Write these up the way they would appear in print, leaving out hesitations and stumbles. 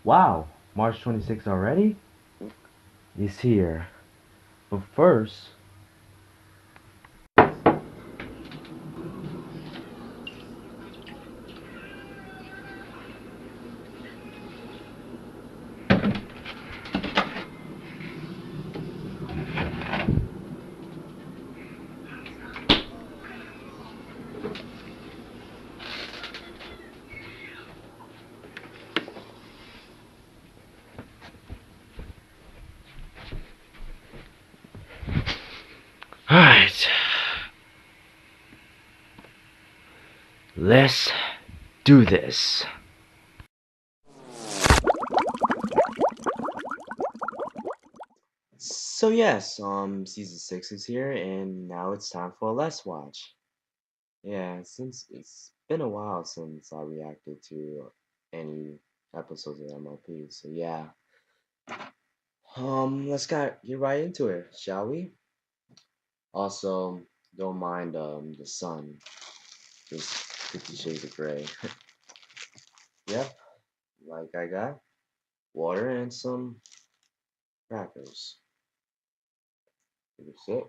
Wow, March 26th already? Is here. But first, alright. Let's do this. So yes, season 6 is here, and now it's time for a Let's Watch. Yeah, since it's been a while since I reacted to any episodes of MLP, so yeah. Let's get right into it, shall we? Also, don't mind the sun, just 50 Shades of Grey. Yep, like I got water and some crackers. Take a sip.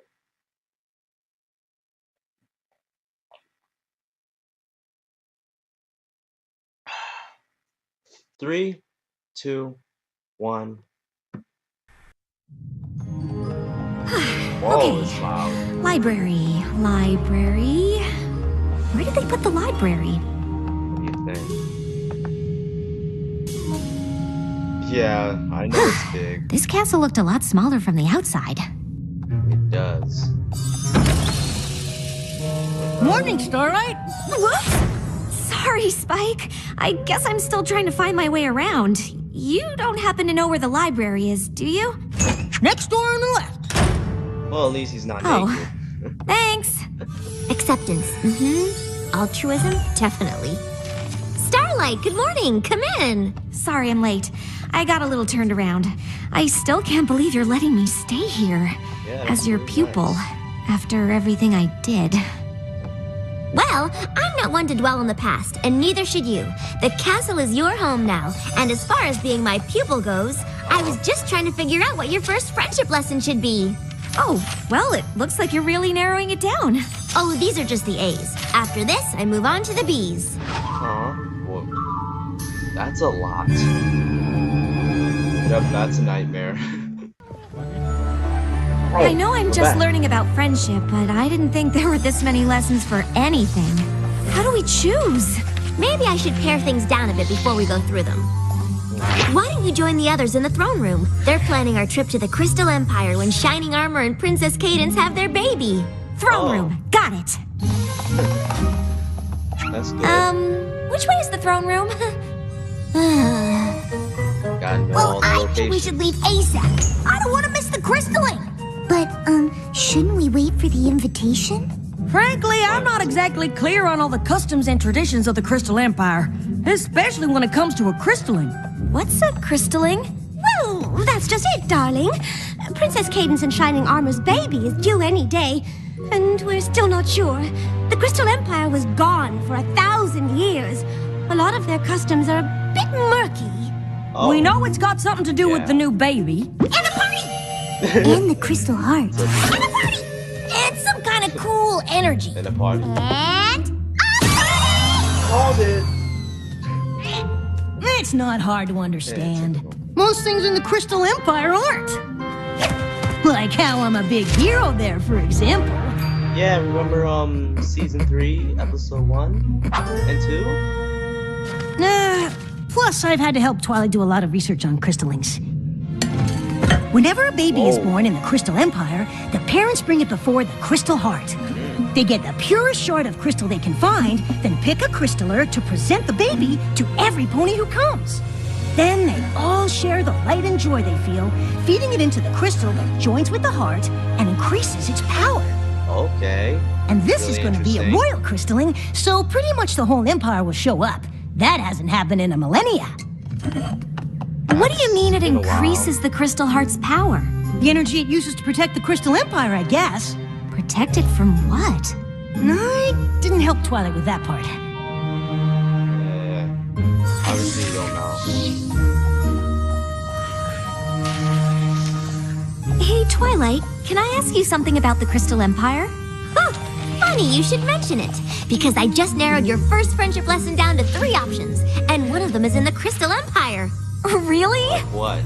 Three, two, one. Whoa, Okay. it's loud. Library. Where did they put the library? What do you think? Yeah, I know it's big. This castle looked a lot smaller from the outside. It does. Morning, Starlight. Whoops! Sorry, Spike. I guess I'm still trying to find my way around. You don't happen to know where the library is, do you? Next door on the left. Well, at least he's not Oh. naked. Thanks. Acceptance. Altruism? Definitely. Starlight, good morning. Come in. Sorry I'm late. I got a little turned around. I still can't believe you're letting me stay here Yeah, as your really pupil nice. after everything I did. Well, I'm not one to dwell on the past, and neither should you. The castle is your home now, and as far as being my pupil goes, I was just trying to figure out what your first friendship lesson should be. Oh, well, it looks like you're really narrowing it down. Oh, these are just the A's. After this, I move on to the B's. Huh? Well, that's a lot. Yep, that's a nightmare. I know I'm we're just back. learning about friendship, but I didn't think there were this many lessons for anything. How do we choose? Maybe I should pare things down a bit before we go through them. Why don't you join the others in the throne room? They're planning our trip to the Crystal Empire when Shining Armor and Princess Cadence have their baby. Throne room. Got it. That's good. Which way is the throne room? Gotta know Well, all the I think we locations. should leave ASAP. I don't want to miss the crystalling. But, shouldn't we wait for the invitation? Frankly, I'm not exactly clear on all the customs and traditions of the Crystal Empire, especially when it comes to a crystalling. What's a crystalling? Well, that's just it, darling. Princess Cadence and Shining Armor's baby is due any day, and we're still not sure. The Crystal Empire was gone for 1,000 years. A lot of their customs are a bit murky. Oh, We know it's got something to do with the new baby. And a party! and the Crystal Heart. And a party! And some kind of cool energy. in a party. And... Called it. It's not hard to understand. typical. Most things in the Crystal Empire aren't. Like how I'm a big hero there, for example. Yeah, remember season 3, episode 1 and 2? Plus, I've had to help Twilight do a lot of research on crystallings. Whenever a baby is born in the Crystal Empire, the parents bring it before the Crystal Heart. They get the purest shard of crystal they can find, then pick a crystaller to present the baby to every pony who comes. Then they all share the light and joy they feel, feeding it into the crystal that joins with the heart and increases its power. Okay. And this Really is going to be a interesting. royal crystalling, so pretty much the whole empire will show up. That hasn't happened in a millennia. What do you mean it been a while. increases the Crystal Heart's power? The energy it uses to protect the Crystal Empire, I guess. Protect it from what? I didn't help Twilight with that part. Yeah. Obviously you don't know. Starlight, can I ask you something about the Crystal Empire? Huh, funny you should mention it, because I just narrowed your first friendship lesson down to 3 options, and one of them is in the Crystal Empire. Really? What?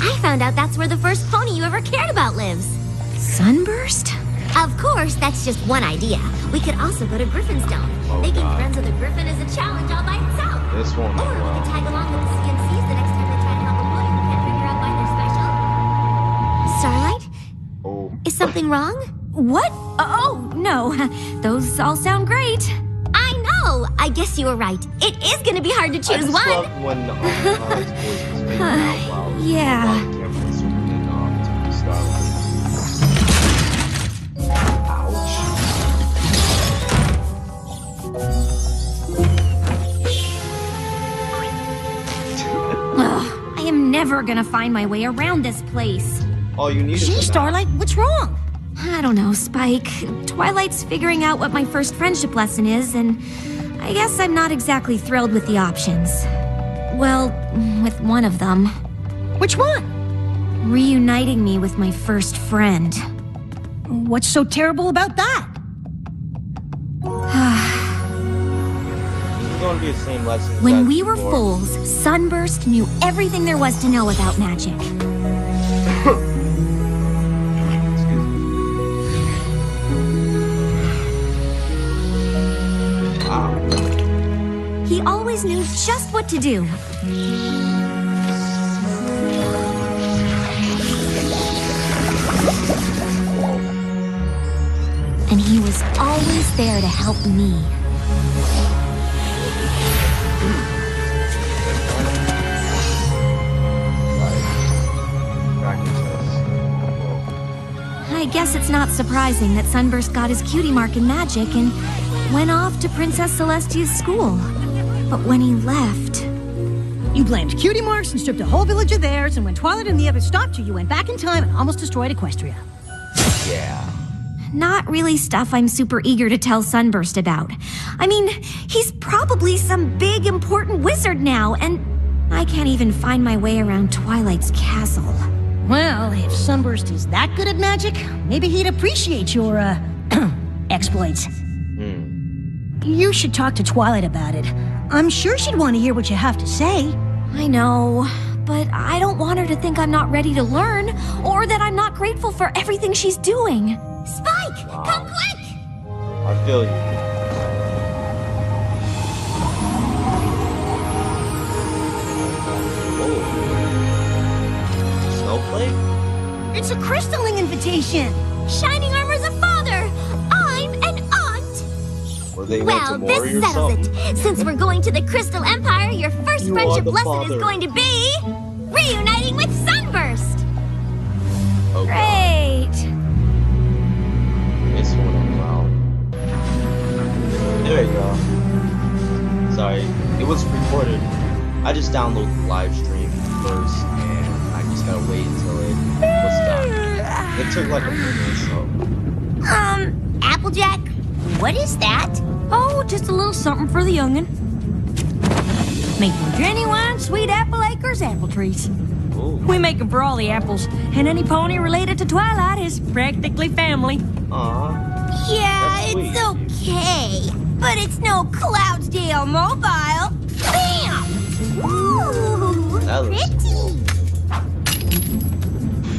I found out that's where the first pony you ever cared about lives. Sunburst? Of course, that's just one idea. We could also go to Griffinstone. Oh, Making God. friends with a griffin is a challenge all by itself. This won't go Or we well. could tag along with the CNCs the next time they try to help a pony who can't figure out why they're special. Starlight? Oh. Is something wrong? What? Oh, no. Those all sound great. I know! I guess you were right. It is gonna be hard to I choose just one. love when his voice was fading out while Yeah. while the camera was zooming in to Starlight. Ouch. Ugh, I am never gonna find my way around this place. All you need is Gee, the map. Starlight, what's wrong? I don't know, Spike. Twilight's figuring out what my first friendship lesson is, and I guess I'm not exactly thrilled with the options. Well, with one of them. Which one? Reuniting me with my first friend. What's so terrible about that? This is going to be the same lesson. When we were fools, Sunburst knew everything there was to know about magic. Wow. He always knew just what to do. And he was always there to help me. I guess it's not surprising that Sunburst got his cutie mark in magic and went off to Princess Celestia's school. But when he left... You blamed cutie marks and stripped a whole village of theirs, and when Twilight and the others stopped you, went back in time and almost destroyed Equestria. Yeah. Not really stuff I'm super eager to tell Sunburst about. I mean, he's probably some big, important wizard now, and I can't even find my way around Twilight's castle. Well, if Sunburst is that good at magic, maybe he'd appreciate your, exploits. You should talk to Twilight about it. I'm sure she'd want to hear what you have to say. I know, but I don't want her to think I'm not ready to learn, or that I'm not grateful for everything she's doing. Spike, Wow. come quick! I feel you. Whoa. Snowflake? It's a crystalling invitation. Shining Armor's a father. I'm an aunt. Were they Well, meant to worry this settles yourself? it. Since we're going to the Crystal Empire, your first You friendship are the lesson father. is going to be reuniting with Sunburst. Oh, God. Great! This one went well. There you go. Sorry, it was recorded. I just downloaded the live stream first, and I just gotta wait until it was done. It took like a minute, so. Applejack, what is that? Oh, just a little something for the youngin'. Maple genuine sweet apple acres apple trees. Ooh. We make 'em for all the apples, and any pony related to Twilight is practically family. Aw. Yeah, That's it's okay. But it's no Cloudsdale Mobile. Bam! Ooh, That looks pretty.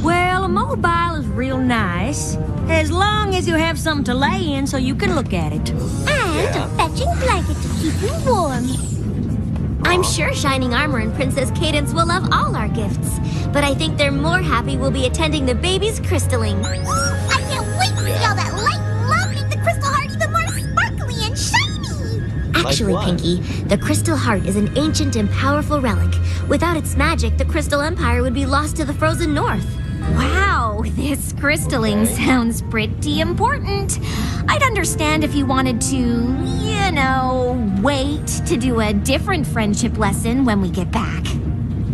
Well, a mobile is real nice, as long as you have something to lay in so you can look at it. And Yeah. a fetching blanket to keep you warm. I'm sure Shining Armor and Princess Cadence will love all our gifts, but I think they're more happy we'll be attending the baby's crystalling. I can't wait to see all that light and love make the crystal heart even more sparkly and shiny! Actually, what? Pinky, the crystal heart is an ancient and powerful relic. Without its magic, the Crystal Empire would be lost to the frozen north. Wow, this crystalling Okay. sounds pretty important. I'd understand if you wanted to, wait to do a different friendship lesson when we get back.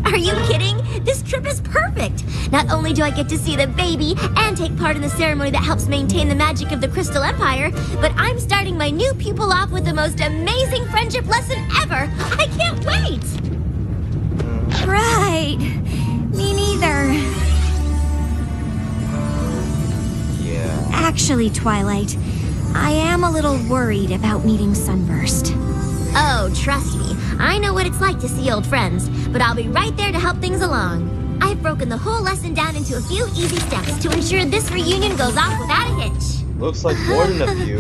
Are you kidding? This trip is perfect. Not only do I get to see the baby and take part in the ceremony that helps maintain the magic of the Crystal Empire, but I'm starting my new pupil off with the most amazing friendship lesson ever. I can't wait. Right. Me neither. Actually, Twilight, I am a little worried about meeting Sunburst. Oh, trust me, I know what it's like to see old friends, but I'll be right there to help things along. I've broken the whole lesson down into a few easy steps to ensure this reunion goes off without a hitch. Looks like more than a few.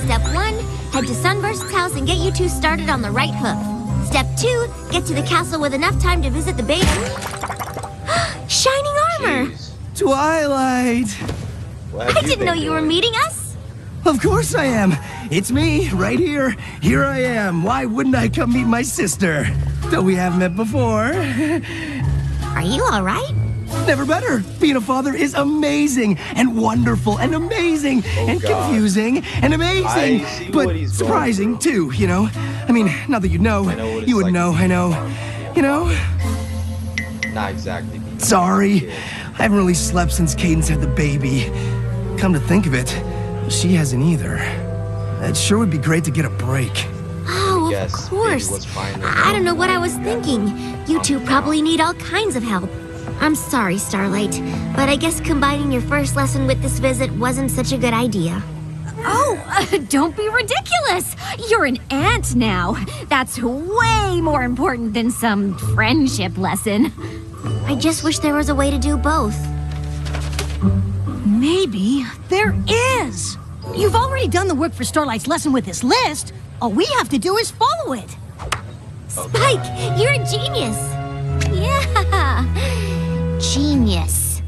Step 1, head to Sunburst's house and get you two started on the right hoof. Step 2, get to the castle with enough time to visit the baby. Shining armor! Jeez. Twilight! What have I you didn't been know you were doing? meeting us. Of course I am. It's me, right here. Here I am. Why wouldn't I come meet my sister? Though we haven't met before. Are you all right? Never better. Being a father is amazing and wonderful and amazing and God. confusing and amazing, I see but what he's going surprising through. too, you know? I mean, not that you'd know. I know what it's You would like know, to I be know. You know? Not exactly. being a Sorry. kid. I haven't really slept since Cadence had the baby. Come to think of it, she hasn't either. It sure would be great to get a break. Oh, Yes, of baby course. was fine. I don't know what I was thinking. You two probably need all kinds of help. I'm sorry, Starlight, but I guess combining your first lesson with this visit wasn't such a good idea. Oh, don't be ridiculous! You're an aunt now. That's way more important than some friendship lesson. I just wish there was a way to do both. Maybe there is. You've already done the work for Starlight's lesson with this list. All we have to do is follow it. Spike, you're a genius. Yeah, genius.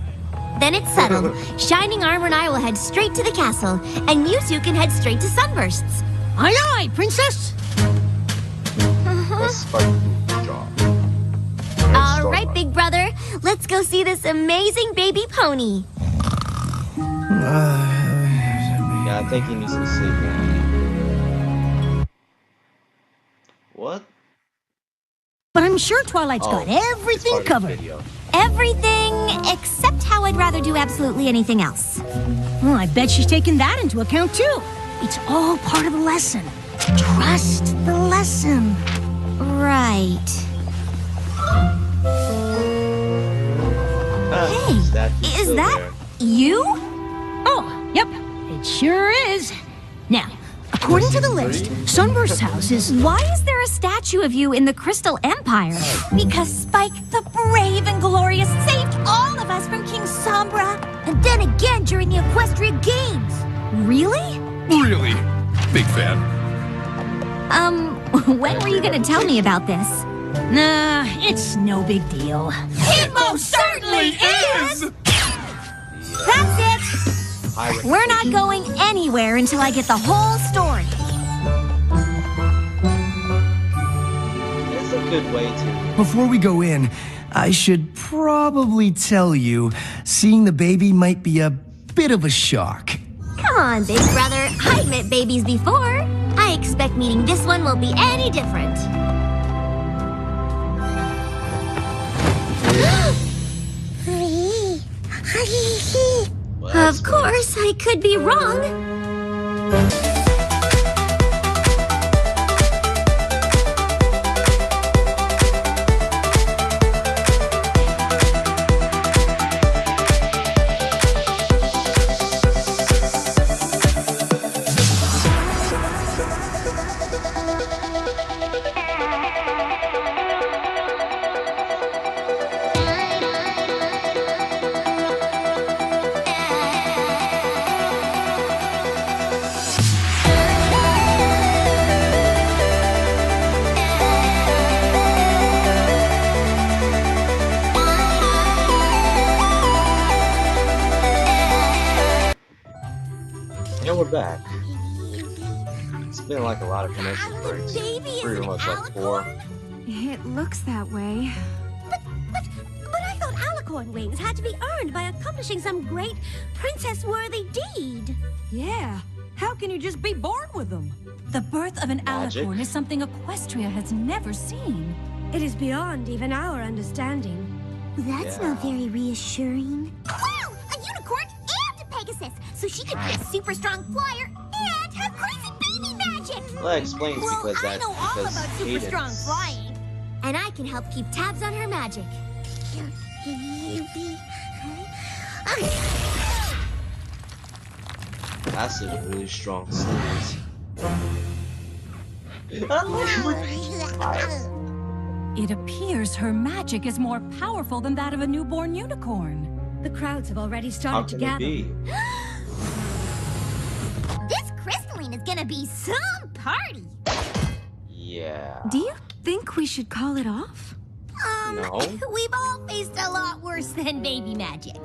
Then it's settled. Shining Armor and I will head straight to the castle, and you two can head straight to Sunburst's. Aye, aye, princess. Let's start the job. All right, big brother, let's go see this amazing baby pony. Yeah, I think he needs to sleep now. What? But I'm sure Twilight's Oh, got it's everything part of the covered. video. Everything except how I'd rather do absolutely anything else. Well, I bet she's taken that into account too. It's all part of the lesson. Trust the lesson. Right. Hey, Is that you? Oh, yep, it sure is. Now, according to the list, Sunburst's house is... Why is there a statue of you in the Crystal Empire? Because Spike the Brave and Glorious saved all of us from King Sombra, and then again during the Equestria Games. Really? Really? Big fan. When were you gonna tell me about this? Nah, it's no big deal. It most certainly is! That's it! We're not going anywhere until I get the whole story. It's a good way to. Before we go in, I should probably tell you, seeing the baby might be a bit of a shock. Come on, big brother. I've met babies before. I expect meeting this one will be any different. Well, Of course, I could be wrong. Yeah, we're back. It's been like a lot of commercial breaks. Baby is Pretty an much like 4. It looks that way. But I thought alicorn wings had to be earned by accomplishing some great princess-worthy deed. Yeah. How can you just be born with them? The birth of an Magic. alicorn is something Equestria has never seen. It is beyond even our understanding. That's Yeah. not very reassuring. Wow! A unicorn and a Pegasus! So she could be a super strong flyer and have crazy baby magic! Well, that explains Well, because I that's know all because about super strong Cadence. flying. and I can help keep tabs on her magic. That's a really strong sneeze. It appears her magic is more powerful than that of a newborn unicorn. The crowds have already How started to can it gather. be? This crystalline is gonna be some party. Yeah. Do you think we should call it off? No. We've all faced a lot worse than baby magic.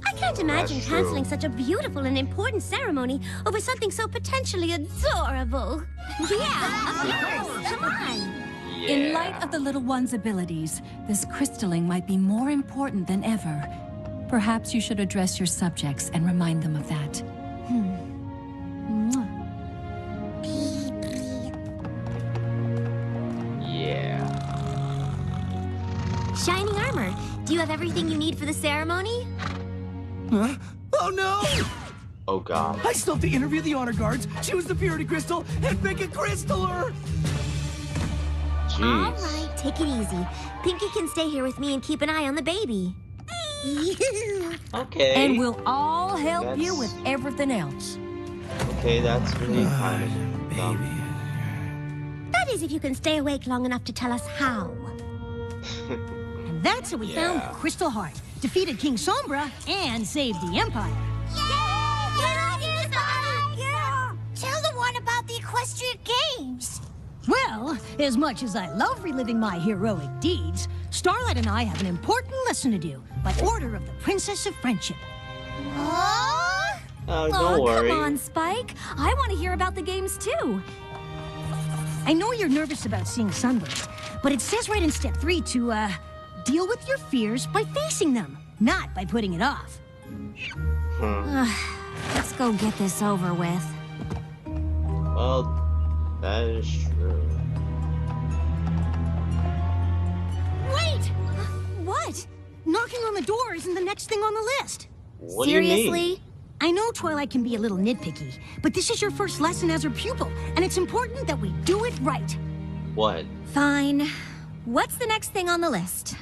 I can't imagine That's true. canceling such a beautiful and important ceremony over something so potentially adorable. Yeah, of course. Come on. Yeah. In light of the little one's abilities, this crystalling might be more important than ever. Perhaps you should address your subjects and remind them of that. Yeah. Shining armor, do you have everything you need for the ceremony? Huh? Oh no! Oh god. I still have to interview the honor guards, choose the purity crystal, and pick a crystaller! All Jeez. right, take it easy. Pinky can stay here with me and keep an eye on the baby. Okay. And we'll all help you That's- with everything else. Okay, that's really kind of dumb. That is if you can stay awake long enough to tell us how. And that's how we found the Crystal Heart, defeated King Sombra, and saved the Empire. Tell the one about the equestrian games. Well, as much as I love reliving my heroic deeds, Starlight and I have an important lesson to do by order of the Princess of Friendship. Oh, Don't worry. Come on, Spike. I want to hear about the games too. I know you're nervous about seeing Sunburst, but it says right in step 3 to, deal with your fears by facing them, not by putting it off. Let's go get this over with. Well, that is true. Wait! What? Knocking on the door isn't the next thing on the list. What do you mean? Seriously? I know Twilight can be a little nitpicky, but this is your first lesson as her pupil, and it's important that we do it right. What? Fine. What's the next thing on the list?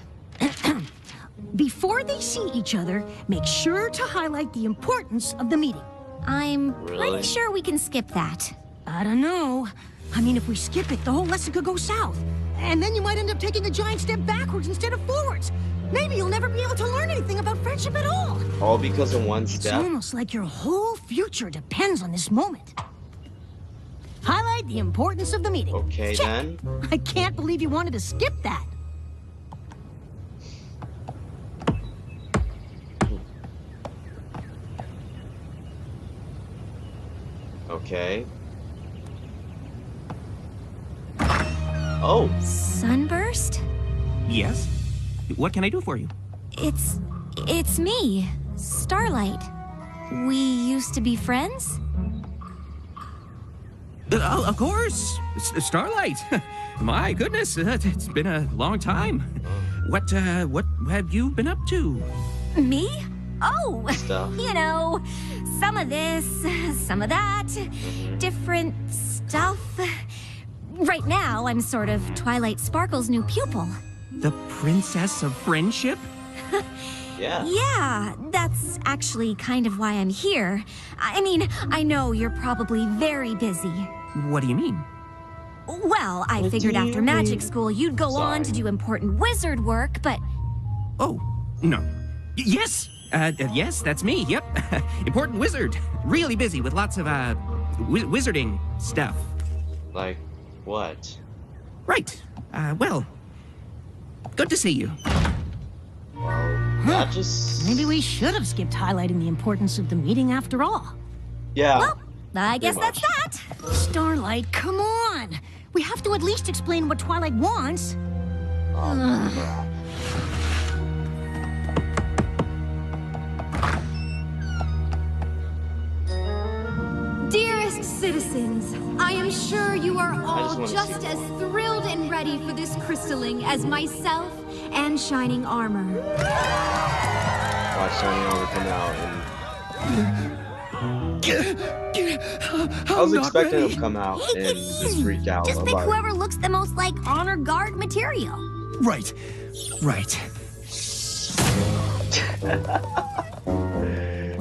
Before they see each other, make sure to highlight the importance of the meeting. I'm Really? pretty sure we can skip that. I don't know. I mean, if we skip it, the whole lesson could go south. And then you might end up taking a giant step backwards instead of forwards. Maybe you'll never be able to learn anything about friendship at all. All because of one It's step? almost like your whole future depends on this moment. Highlight the importance of the meeting. Okay, Check. then. I can't believe you wanted to skip that. Okay. Oh, Sunburst? Yes? What can I do for you? It's me, Starlight. We used to be friends? Of course! Starlight! My goodness, it's been a long time. What have you been up to? Me? Oh, stuff. you know, some of this, some of that, different stuff. Right now, I'm sort of Twilight Sparkle's new pupil. The Princess of Friendship? Yeah. Yeah, that's actually kind of why I'm here. I mean, I know you're probably very busy. What do you mean? Well, I What figured do you after magic mean? school you'd go on to Sorry. do important wizard work, but Oh, no. Yes! Yes, that's me, yep. Important wizard. Really busy with lots of, wizarding stuff. Like, what? Right. Well, good to see you. That just... Maybe we should have skipped highlighting the importance of the meeting after all. Yeah. well, I guess Pretty that's that. Starlight, come on! We have to at least explain what Twilight wants. Crap. Dearest citizens, I am sure you are just all wanna just see as thrilled and ready for this crystalling as myself and Shining Armor. Watch Shining Armor come out and... I was expecting him to come out and just freak out Just pick about whoever looks the most like honor guard material. Right.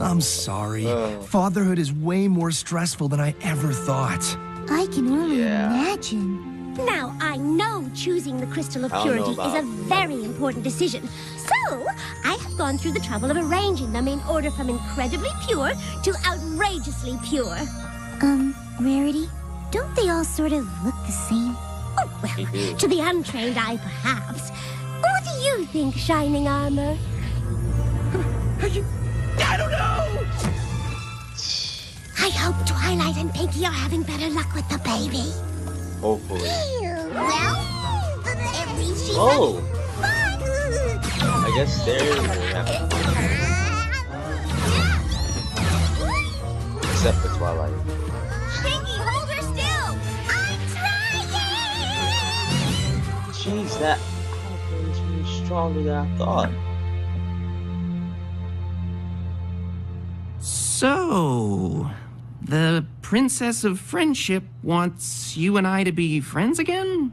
I'm sorry. Fatherhood is way more stressful than I ever thought. I can only imagine. Now, I know choosing the crystal of I don't know purity is a very important decision. So, I have gone through the trouble of arranging them in order from incredibly pure to outrageously pure. Rarity, don't they all sort of look the same? Oh, well, to the untrained eye, perhaps. What do you think, Shining Armor? I don't know! I hope Twilight and Pinky are having better luck with the baby. Hopefully. Well, at least she's Oh! I guess they're having fun. Except for Twilight. Pinky, hold her still! I'm trying! Jeez, that apple is really stronger than I thought. So, the Princess of Friendship wants you and I to be friends again?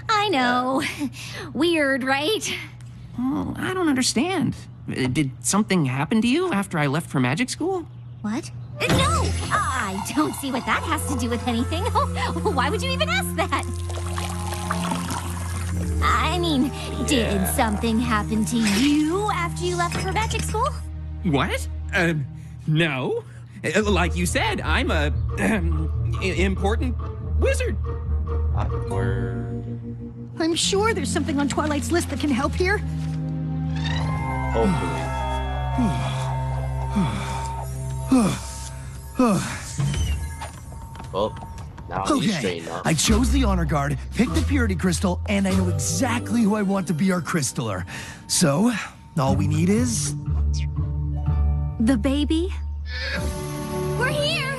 I know. Weird, right? Well, I don't understand. Did something happen to you after I left for magic school? What? No! I don't see what that has to do with anything. Why would you even ask that? I mean, did something happen to you after you left for magic school? What? No. Like you said, I'm a important wizard. Awkward. I'm sure there's something on Twilight's list that can help here. Hopefully. Well, now he's Okay, straightened up. I chose the honor guard, picked the purity crystal, and I know exactly who I want to be our crystaller. So, all we need is... The baby? We're here!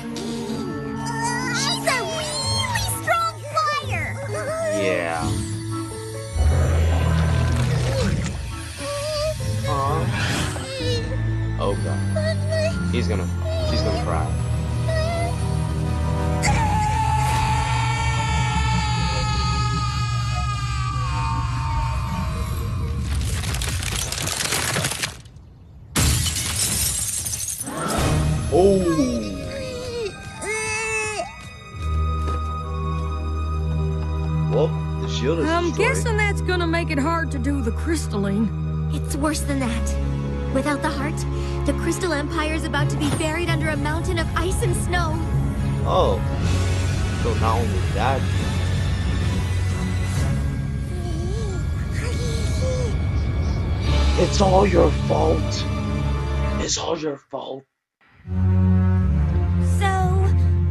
She's a really strong flyer! Yeah. Oh god. She's gonna cry. Oh. Well, the shield is I'm destroyed. guessing that's gonna make it hard to do the crystalline. It's worse than that. Without the heart, the Crystal Empire is about to be buried under a mountain of ice and snow. Oh. So not only that. It's all your fault. It's all your fault. So,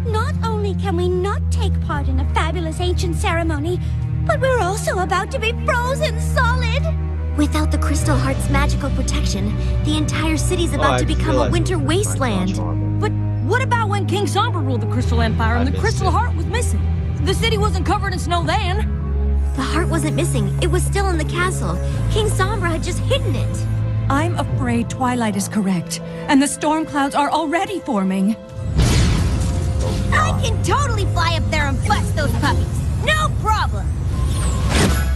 not only can we not take part in a fabulous ancient ceremony, but we're also about to be frozen solid. Without the Crystal Heart's magical protection, the entire city's about to become a winter wasteland. But what about when King Sombra ruled the Crystal Empire and the Crystal Heart was missing? The city wasn't covered in snow then. The heart wasn't missing. It was still in the castle. King Sombra had just hidden it. I'm afraid Twilight is correct, and the storm clouds are already forming. I can totally fly up there and bust those puppies. No problem.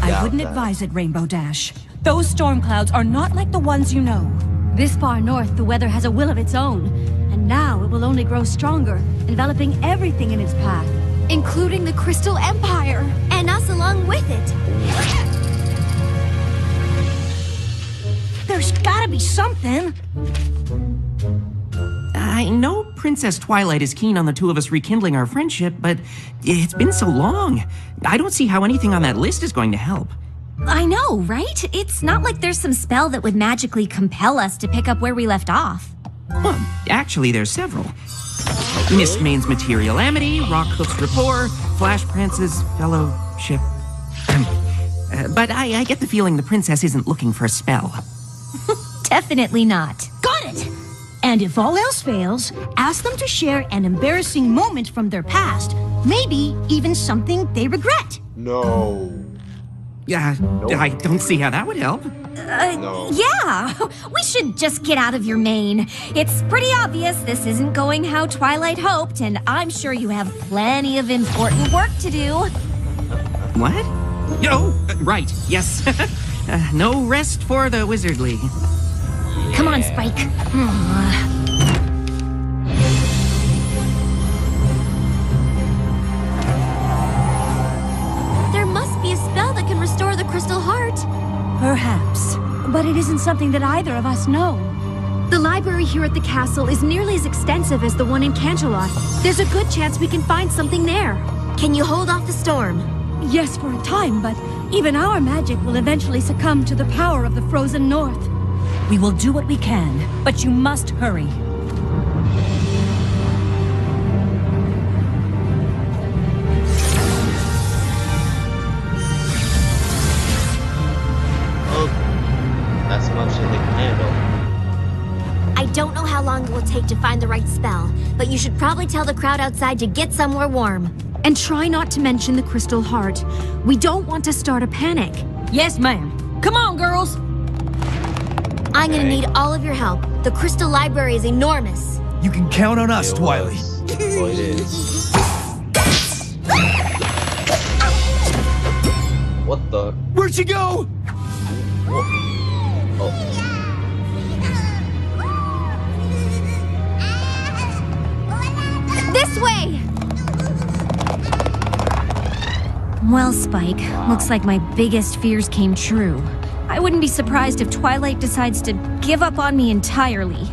I wouldn't advise it, Rainbow Dash. Those storm clouds are not like the ones you know. This far north, the weather has a will of its own. And now it will only grow stronger, enveloping everything in its path. Including the Crystal Empire. And us along with it. There's gotta be something. I know Princess Twilight is keen on the two of us rekindling our friendship, but it's been so long. I don't see how anything on that list is going to help. I know, right? It's not like there's some spell that would magically compel us to pick up where we left off. Well, actually, there's several. Mist Main's Material Amity, Rockhoof's Rapport, Flash Prance's Fellowship. But I get the feeling the princess isn't looking for a spell. Definitely not. Got it! And if all else fails, ask them to share an embarrassing moment from their past. Maybe even something they regret. No. Yeah, I don't see how that would help. No. Yeah, we should just get out of your mane. It's pretty obvious this isn't going how Twilight hoped, and I'm sure you have plenty of important work to do. What? Right, yes. No rest for the wizardly. Come on, Spike. There must be a spell that can restore the crystal heart. Perhaps. But it isn't something that either of us know. The library here at the castle is nearly as extensive as the one in Canterlot. There's a good chance we can find something there. Can you hold off the storm? Yes, for a time, but even our magic will eventually succumb to the power of the frozen north. We will do what we can, but you must hurry. Oh, that's much as they can handle. I don't know how long it will take to find the right spell, but you should probably tell the crowd outside to get somewhere warm. And try not to mention the crystal heart. We don't want to start a panic. Yes, ma'am. Come on, girls. I'm gonna need all of your help. The crystal library is enormous. You can count on us, Twilight. Oh, it is. What the? Where'd she go? Oh. This way! Well, Spike, looks like my biggest fears came true. I wouldn't be surprised if Twilight decides to give up on me entirely.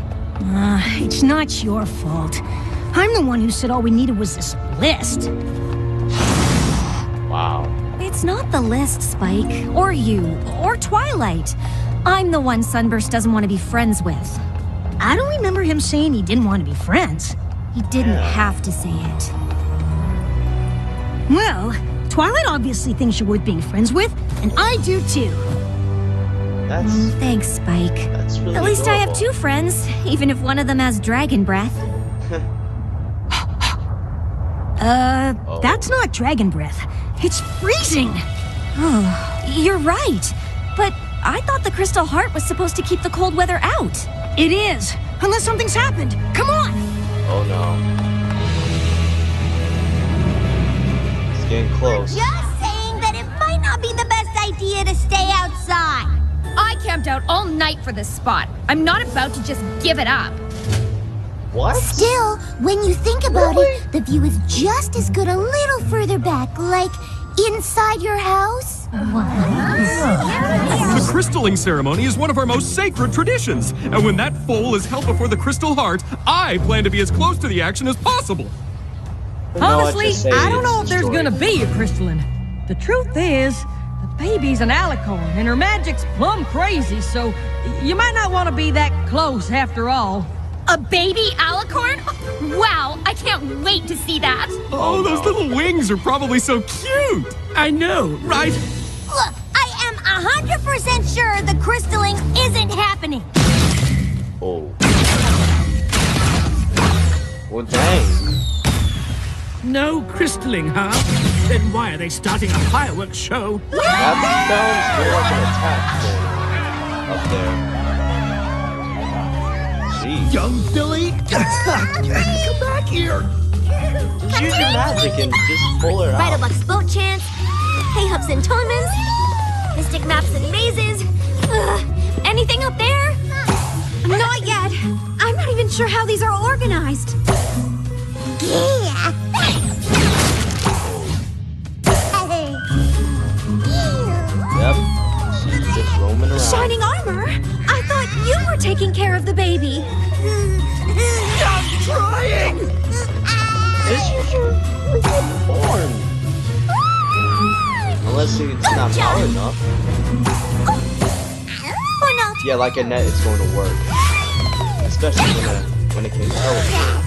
It's not your fault. I'm the one who said all we needed was this list. Wow. It's not the list, Spike, or you, or Twilight. I'm the one Sunburst doesn't want to be friends with. I don't remember him saying he didn't want to be friends. He didn't have to say it. Well, Twilight obviously thinks you're worth being friends with, and I do too. That's Thanks, Spike. that's really At least I have adorable. 2 friends, even if one of them has dragon breath. That's not dragon breath. It's freezing. Oh, you're right. But I thought the crystal heart was supposed to keep the cold weather out. It is, unless something's happened. Come on. Oh no. It's getting close. Just saying that it might not be the best idea to stay outside. I camped out all night for this spot. I'm not about to just give it up. What? Still, when you think about it, the view is just as good a little further back, like inside your house. The crystalling ceremony is one of our most sacred traditions, and when that foal is held before the crystal heart, I plan to be as close to the action as possible. Honestly, I don't know if there's gonna be a crystalline. The truth is, the baby's an alicorn, and her magic's plumb crazy, so you might not want to be that close after all. A baby alicorn? Wow, I can't wait to see that. Oh, those little wings are probably so cute. I know, right? Look, I am 100% sure the crystalling isn't happening. Oh. Well, dang. No crystalling, huh? Then why are they starting a fireworks show? That sounds more like an attack up there. Jeez. Young Billy? Come back here! Use your magic and just pull her out. Bridlebuck's boat chants, hay hooks and tournaments, mystic maps and mazes. Anything up there? Not yet. I'm not even sure how these are organized. Yeah. Yep. She's just roaming around. Shining armor? I thought you were taking care of the baby. I'm trying! This is your born. Unless it's not power enough. Or not. Yeah, like a net, it's going to work. Especially when it can teleport.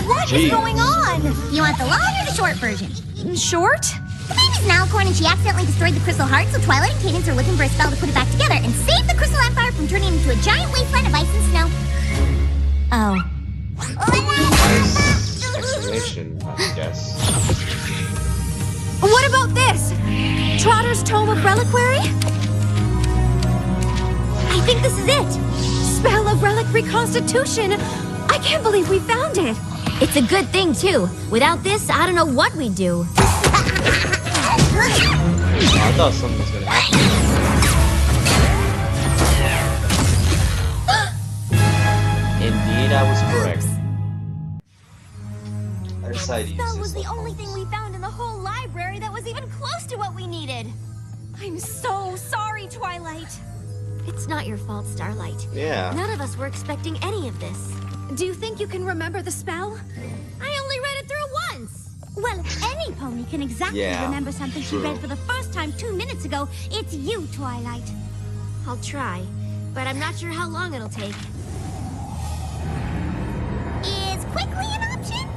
What is going on? You want the long or the short version? Short? The baby's an alicorn and she accidentally destroyed the crystal heart, so Twilight and Cadence are looking for a spell to put it back together and save the Crystal Empire from turning into a giant wasteland of ice and snow. Oh. Nice explanation, I guess. What about this? Trotter's Tome of Reliquary? think this is it? Spell of relic reconstitution. I can't believe we found it. It's a good thing, too. Without this, I don't know what we'd do. I thought something was gonna happen. Indeed, I was correct. I decided to use That this was the stuff. only thing we found in the whole library that was even close to what we needed. I'm so sorry, Twilight. It's not your fault, Starlight. Yeah. None of us were expecting any of this. Do you think you can remember the spell? I only read it through once. Well, if any pony can exactly remember something she read for the first time 2 minutes ago, it's you, Twilight. I'll try, but I'm not sure how long it'll take. Is quickly an option?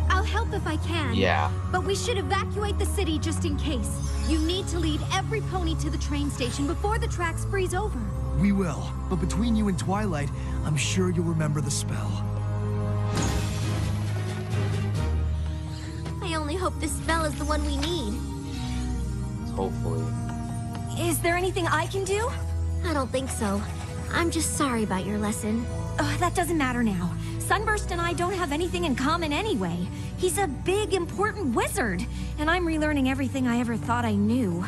I'll help if I can. Yeah. But we should evacuate the city just in case. You need to lead every pony to the train station before the tracks freeze over. We will, but between you and Twilight, I'm sure you'll remember the spell. I only hope this spell is the one we need. Hopefully. Is there anything I can do? I don't think so. I'm just sorry about your lesson. That doesn't matter now. Sunburst and I don't have anything in common anyway. He's a big, important wizard, and I'm relearning everything I ever thought I knew.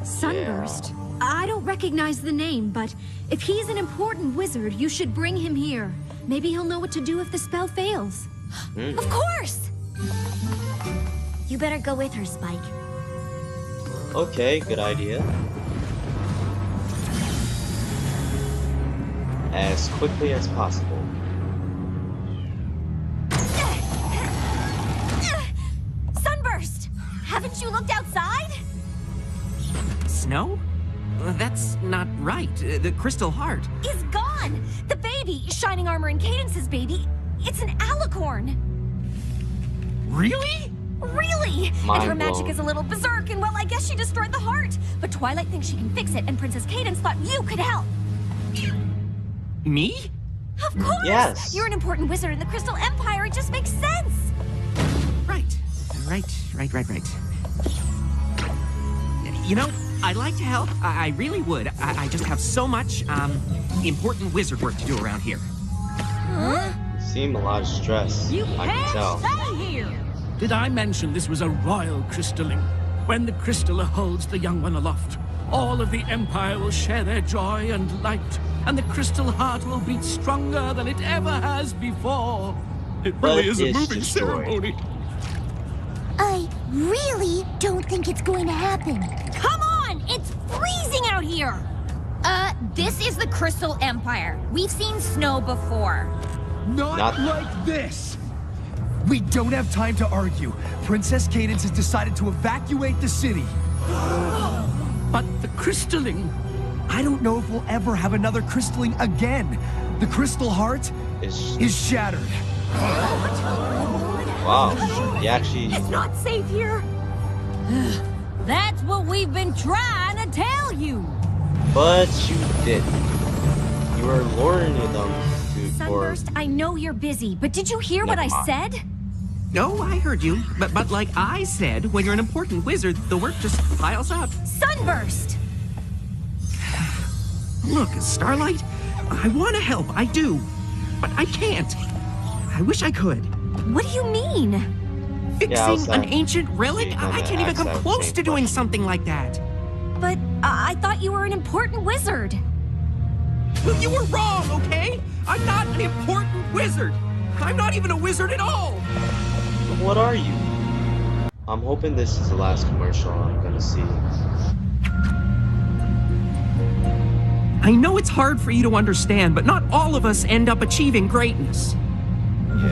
Sunburst? I don't recognize the name, but if he's an important wizard, you should bring him here. Maybe he'll know what to do if the spell fails. Of course! You better go with her, Spike. Okay, good idea. As quickly as possible. Sunburst! Haven't you looked outside? Snow? That's not right. The Crystal Heart. Is gone! The baby, Shining Armor and Cadence's baby, it's an alicorn. Really? Really? And Mind her magic blown. is a little berserk, and well, I guess she destroyed the heart. But Twilight thinks she can fix it, and Princess Cadence thought you could help. Me? Of course! Yes. You're an important wizard in the Crystal Empire, it just makes sense! Right. You know, I'd like to help. I really would. I just have so much, important wizard work to do around here. Huh? Seemed a lot of stress. You I can tell. stay here! Did I mention this was a royal crystalling? When the crystal holds the young one aloft, all of the Empire will share their joy and light, and the Crystal Heart will beat stronger than it ever has before. It But really is a it's moving destroyed. ceremony. I really don't think it's going to happen. Come on! It's freezing out here! This is the Crystal Empire. We've seen snow before. Not like this! We don't have time to argue. Princess Cadence has decided to evacuate the city. But the crystalling... I don't know if we'll ever have another crystalling again. The Crystal Heart is shattered. Wow. He actually... It's not safe here! That's what we've been trying to tell you! But you didn't. You were luring them to... Sunburst, I know you're busy, but did you hear what I Never mind. said? No, I heard you. But like I said, when you're an important wizard, the work just piles up. Sunburst! Look, Starlight, I want to help, I do. But I can't. I wish I could. What do you mean? Fixing an ancient relic? kinda I can't even come acts out close same to doing question. something like that. But I thought you were an important wizard. Well, you were wrong, okay? I'm not an important wizard. I'm not even a wizard at all. What are you? I'm hoping this is the last commercial I'm gonna see. I know it's hard for you to understand, but not all of us end up achieving greatness.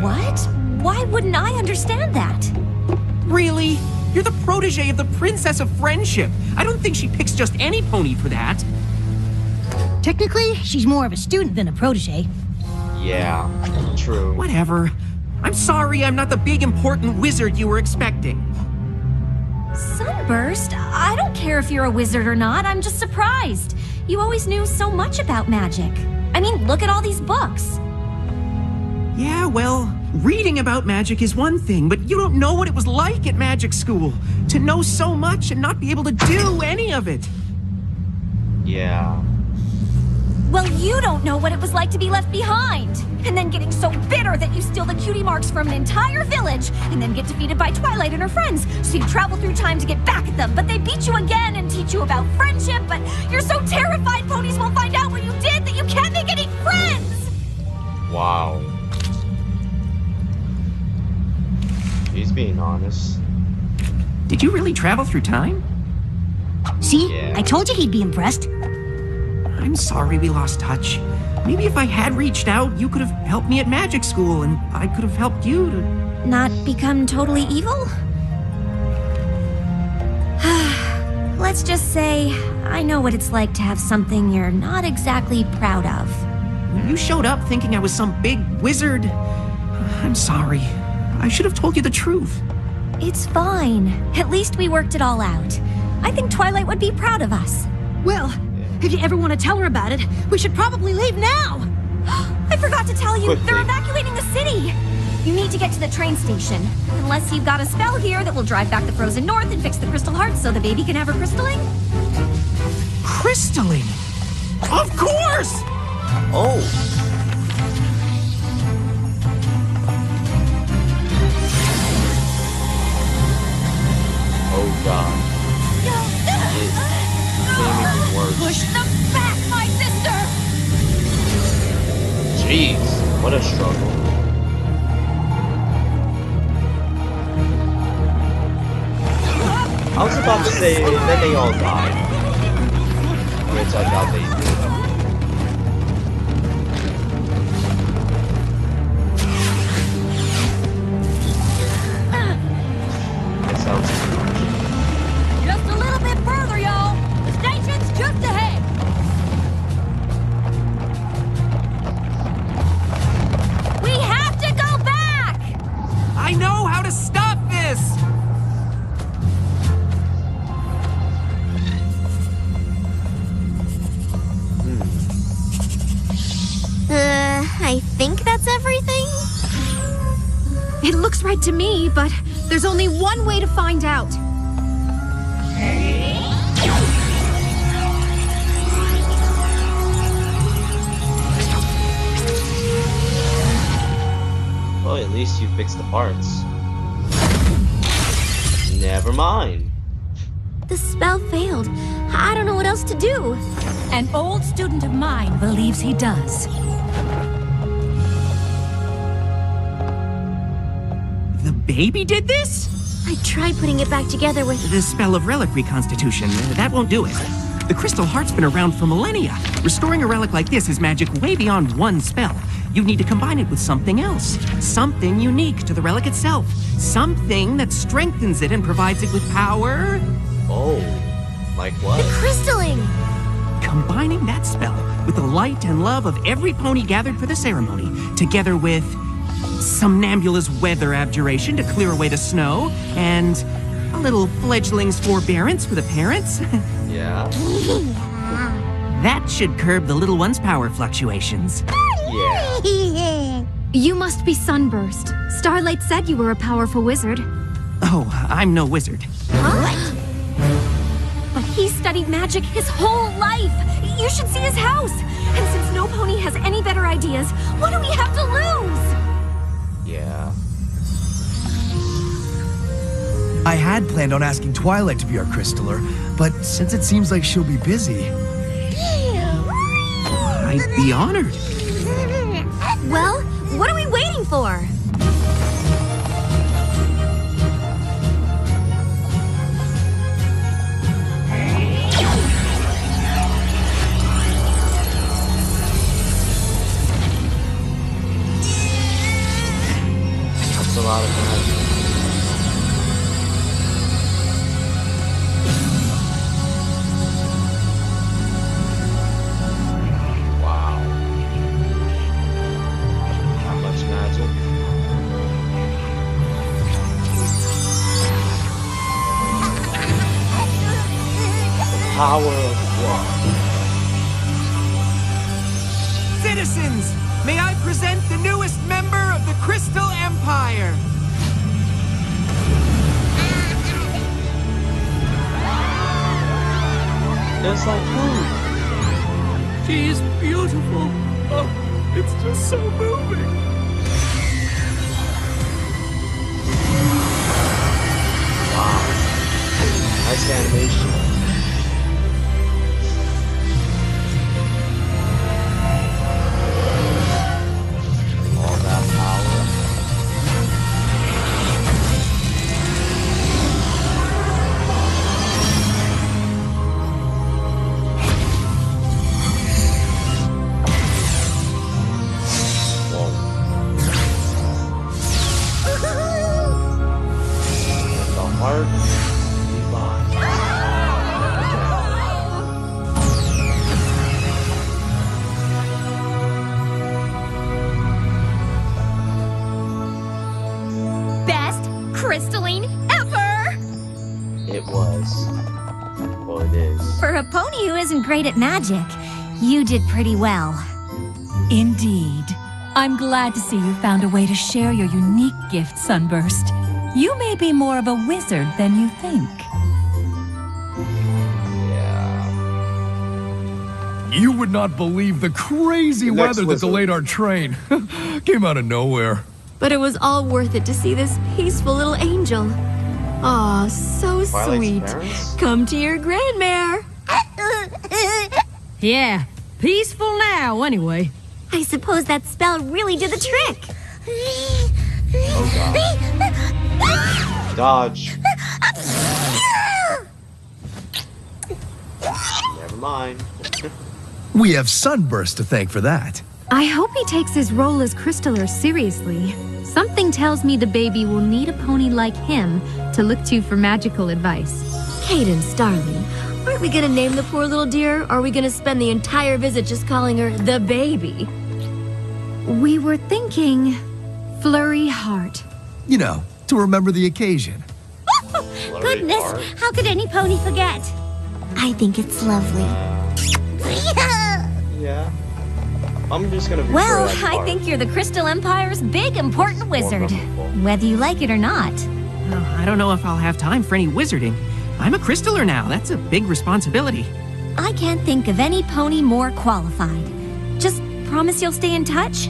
What? Why wouldn't I understand that? Really? You're the protege of the Princess of Friendship. I don't think she picks just any pony for that. Technically, she's more of a student than a protege. Yeah, true. Whatever. I'm sorry I'm not the big important wizard you were expecting. Sunburst? I don't care if you're a wizard or not. I'm just surprised. You always knew so much about magic. I mean, look at all these books. Yeah, well, reading about magic is one thing, but you don't know what it was like at magic school. To know so much and not be able to do any of it. Yeah. Well, you don't know what it was like to be left behind. And then getting so bitter that you steal the cutie marks from an entire village, and then get defeated by Twilight and her friends. So you travel through time to get back at them, but they beat you again and teach you about friendship, but you're so terrified ponies will find out what you did that you can't make any friends! Wow. He's being honest. Did you really travel through time? See? Yeah. I told you he'd be impressed. I'm sorry we lost touch. Maybe if I had reached out, you could have helped me at magic school, and I could have helped you to... Not become totally evil? Let's just say, I know what it's like to have something you're not exactly proud of. When you showed up thinking I was some big wizard, I'm sorry. I should have told you the truth. It's fine. At least we worked it all out. I think Twilight would be proud of us. Well, if you ever want to tell her about it, we should probably leave now. I forgot to tell you, Quickly. they're evacuating the city. You need to get to the train station. Unless you've got a spell here that will drive back the frozen north and fix the crystal heart so the baby can have her crystalling. Crystalling? Of course! Oh. Oh god. It became even worse. Push them back, my sister! Jeez, what a struggle. I was about to say that they all died. Which I doubt they did. That sounds too much. Just a little bit further, y'all! The station's just ahead! We have to go back! I know how to stop this! I think that's everything? It looks right to me, but there's only one way to find out. Well, at least you fixed the parts. Never mind. The spell failed. I don't know what else to do. An old student of mine believes he does. The baby did this? I tried putting it back together with... The spell of relic reconstitution. That won't do it. The crystal heart's been around for millennia. Restoring a relic like this is magic way beyond one spell. You need to combine it with something else. Something unique to the relic itself. Something that strengthens it and provides it with power. Oh, like what? Crystalling! Combining that spell with the light and love of every pony gathered for the ceremony, together with Somnambula's weather abjuration to clear away the snow, and a little fledgling's forbearance for the parents. Yeah. That should curb the little one's power fluctuations. Yeah. You must be Sunburst. Starlight said you were a powerful wizard. Oh, I'm no wizard. But he studied magic his whole life. You should see his house. And since no pony has any better ideas, what do we have to lose? Yeah. I had planned on asking Twilight to be our crystaller, but since it seems like she'll be busy... I'd be honored. Well, what are we waiting for? That's a lot of magic. Wow. That much magic. Power of what? Citizens, may I present the newest member of the Crystal Empire. There's like who? She is beautiful. Oh, it's just so moving. Nice animation. All that power. The heart. Best crystalline ever! It was. Well, it is. For a pony who isn't great at magic, you did pretty well. Indeed. I'm glad to see you found a way to share your unique gift, Sunburst. You may be more of a wizard than you think. You would not believe the crazy weather that delayed our train. Came out of nowhere. But it was all worth it to see this peaceful little angel. Aw, so sweet. Come to your grandmare. Yeah, peaceful now, anyway. I suppose that spell really did the trick. Oh, God. Dodge. Never mind. We have Sunburst to thank for that. I hope he takes his role as Crystaller seriously. Something tells me the baby will need a pony like him to look to for magical advice. Cadence, darling, aren't we gonna name the poor little dear, or are we gonna spend the entire visit just calling her the baby? We were thinking Flurry Heart. You know, to remember the occasion. Goodness, how could any pony forget? I think it's lovely. Yeah. I'm just gonna be Well, I think you're the Crystal Empire's big, important wizard. Whether you like it or not. Oh, I don't know if I'll have time for any wizarding. I'm a Crystaller now. That's a big responsibility. I can't think of any pony more qualified. Just promise you'll stay in touch?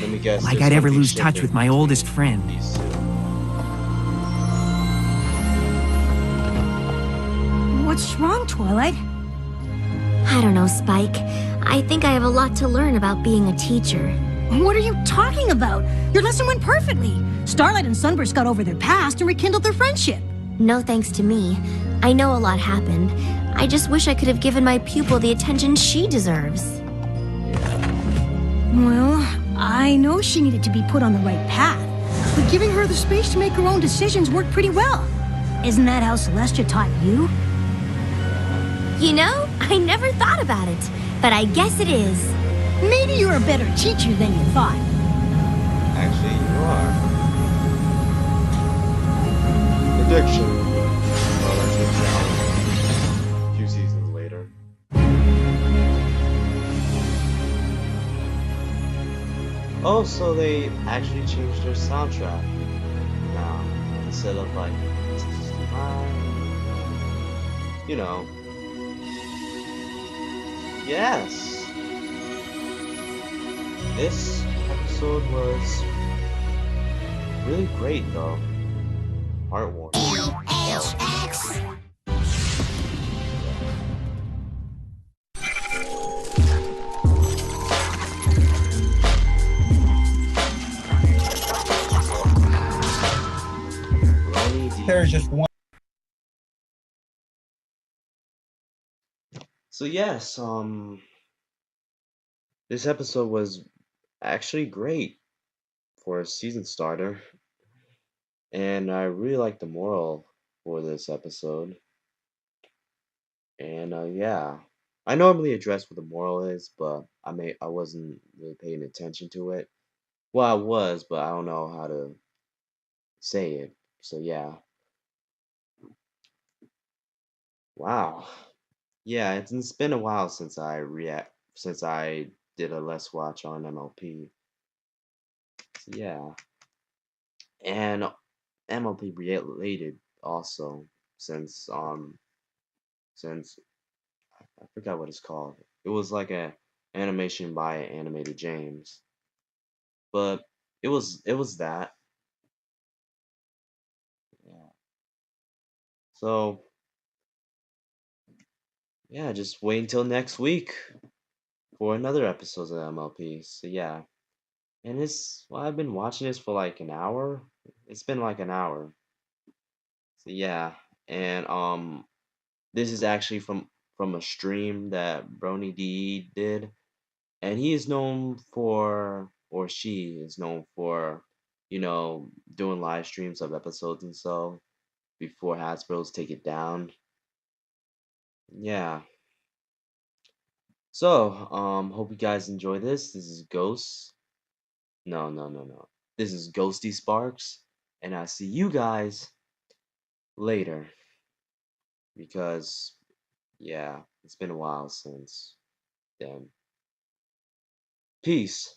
Let me guess. Like I'd ever lose touch with my oldest friend. What's wrong, Twilight? I don't know, Spike. I think I have a lot to learn about being a teacher. What are you talking about? Your lesson went perfectly. Starlight and Sunburst got over their past and rekindled their friendship. No thanks to me. I know a lot happened. I just wish I could have given my pupil the attention she deserves. Well, I know she needed to be put on the right path, but giving her the space to make her own decisions worked pretty well. Isn't that how Celestia taught you? You know, I never thought about it, but I guess it is. Maybe you're a better teacher than you thought. Actually, you are. Prediction. Well, that's a few seasons later. Oh, so they actually changed their soundtrack now. Instead of like, you know. Yes. This episode was really great, though. Heartwarming. There's just one. So yes, this episode was actually great for a season starter, and I really like the moral for this episode. And yeah, I normally address what the moral is, but I wasn't really paying attention to it. Well, I was, but I don't know how to say it. So yeah. Wow. Yeah, it's been a while since I did a Let's Watch on MLP. So yeah. And MLP related also, since I forgot what it's called. It was like a animation by Animated James. But it was that. Yeah. So yeah, just wait until next week for another episode of MLP. So yeah. And I've been watching this for like an hour. It's been like an hour. So yeah. And this is actually from a stream that Brony D did. And he is known for, or she is known for, doing live streams of episodes and so before Hasbro's take it down. Yeah. So, hope you guys enjoy this. This is Ghost. No, no, no, no. This is Ghosty Sparks, and I'll see you guys later. Because, yeah, it's been a while since then. Peace.